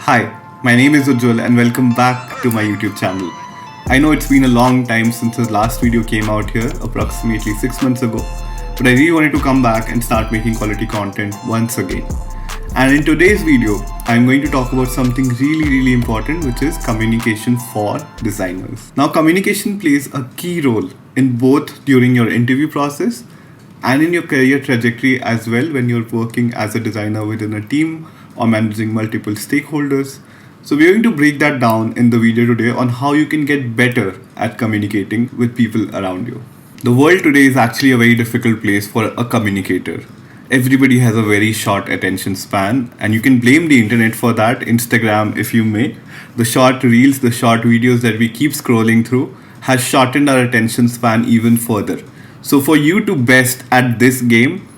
Hi, my name is Ujjwal and welcome back to my YouTube channel. I know it's been a long time since the last video came out here, approximately 6 months ago, but I really wanted to come back and start making quality content once again. And in today's video, I'm going to talk about something really important, which is communication for designers. Now, communication plays a key role in both during your interview process and in your career trajectory as well when you're working as a designer within a team or managing multiple stakeholders. So we're going to break that down in the video today on how you can get better at communicating with people around you. The world today is actually a very difficult place for a communicator. Everybody has a very short attention span, and you can blame the internet for that, Instagram if you may. The short reels, the short videos that we keep scrolling through has shortened our attention span even further. So for you to best at this game,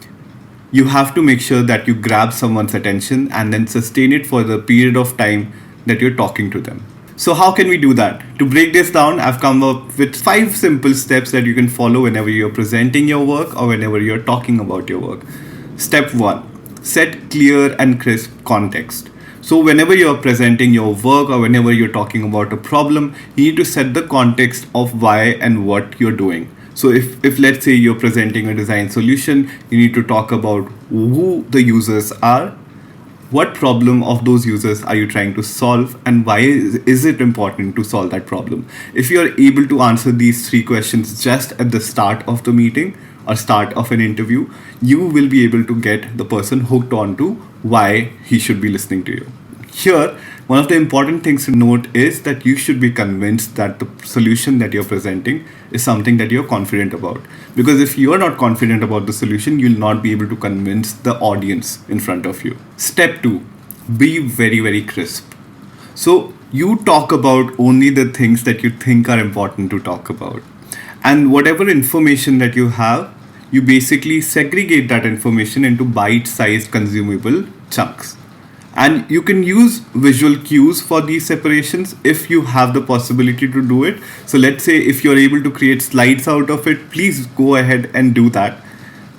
you have to make sure that you grab someone's attention and then sustain it for the period of time that you're talking to them. So how can we do that? To break this down, I've come up with 5 simple steps that you can follow whenever you're presenting your work or whenever you're talking about your work. Step 1. Set clear and crisp context. So whenever you're presenting your work or whenever you're talking about a problem, you need to set the context of why and what you're doing. So if let's say you're presenting a design solution, you need to talk about who the users are, what problem of those users are you trying to solve, and why is it important to solve that problem. If you're able to answer these 3 questions just at the start of the meeting or start of an interview, you will be able to get the person hooked on to why he should be listening to you. Here, one of the important things to note is that you should be convinced that the solution that you're presenting is something that you're confident about. Because if you're not confident about the solution, you'll not be able to convince the audience in front of you. Step 2, be very crisp. So you talk about only the things that you think are important to talk about. And whatever information that you have, you basically segregate that information into bite-sized consumable chunks. And you can use visual cues for these separations if you have the possibility to do it. So let's say if you're able to create slides out of it, please go ahead and do that.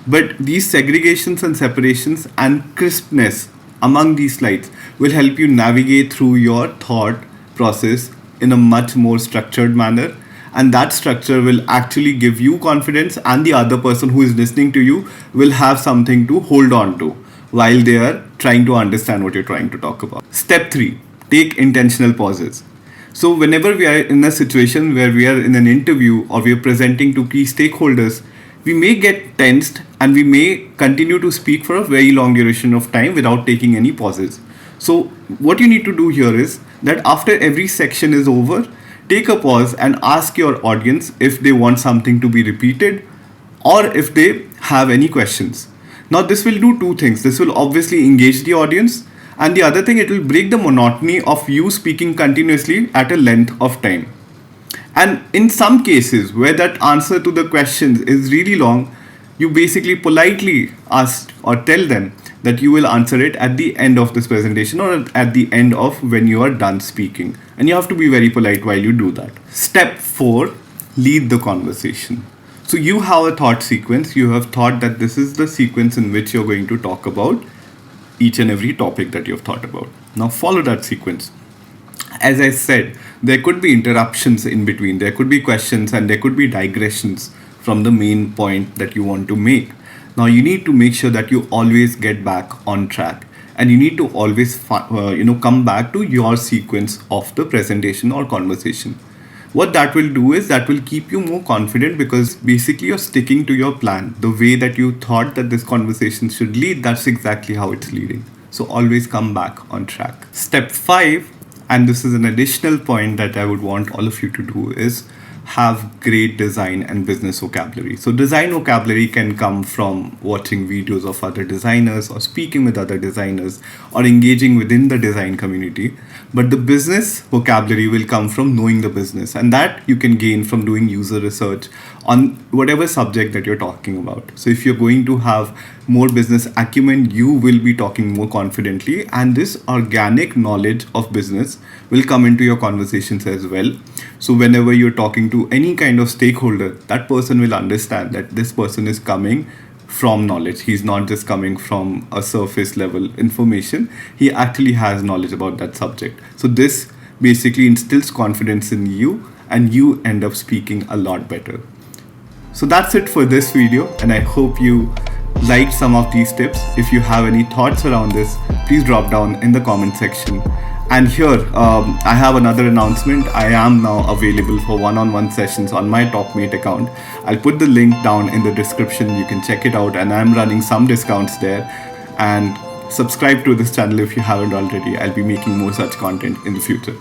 But these segregations and separations and crispness among these slides will help you navigate through your thought process in a much more structured manner. And that structure will actually give you confidence, and the other person who is listening to you will have something to hold on to while they are trying to understand what you're trying to talk about. Step 3, take intentional pauses. So whenever we are in a situation where we are in an interview or we are presenting to key stakeholders, we may get tensed and we may continue to speak for a very long duration of time without taking any pauses. So what you need to do here is that after every section is over, take a pause and ask your audience if they want something to be repeated or if they have any questions. Now this will do 2 things. This will obviously engage the audience, and the other thing, it will break the monotony of you speaking continuously at a length of time. And in some cases where that answer to the questions is really long, you basically politely ask or tell them that you will answer it at the end of this presentation or at the end of when you are done speaking. And you have to be very polite while you do that. Step 4, lead the conversation. So you have a thought sequence. You have thought that this is the sequence in which you're going to talk about each and every topic that you've thought about. Now follow that sequence. As I said, there could be interruptions in between. There could be questions and there could be digressions from the main point that you want to make. Now you need to make sure that you always get back on track, and you need to always come back to your sequence of the presentation or conversation. What that will do is that will keep you more confident, because basically you're sticking to your plan. The way that you thought that this conversation should lead, that's exactly how it's leading. So always come back on track. Step 5, and this is an additional point that I would want all of you to do, is have great design and business vocabulary. So design vocabulary can come from watching videos of other designers or speaking with other designers or engaging within the design community. But the business vocabulary will come from knowing the business, and that you can gain from doing user research on whatever subject that you're talking about. So if you're going to have more business acumen, you will be talking more confidently, and this organic knowledge of business will come into your conversations as well. So whenever you're talking to any kind of stakeholder, that person will understand that this person is coming from knowledge. He's not just coming from a surface level information. He actually has knowledge about that subject. So this basically instills confidence in you, and you end up speaking a lot better. So that's it for this video, and I hope you liked some of these tips. If you have any thoughts around this, please drop down in the comment section. And here, I have another announcement. I am now available for one-on-one sessions on my TopMate account. I'll put the link down in the description. You can check it out, and I'm running some discounts there. And subscribe to this channel if you haven't already. I'll be making more such content in the future.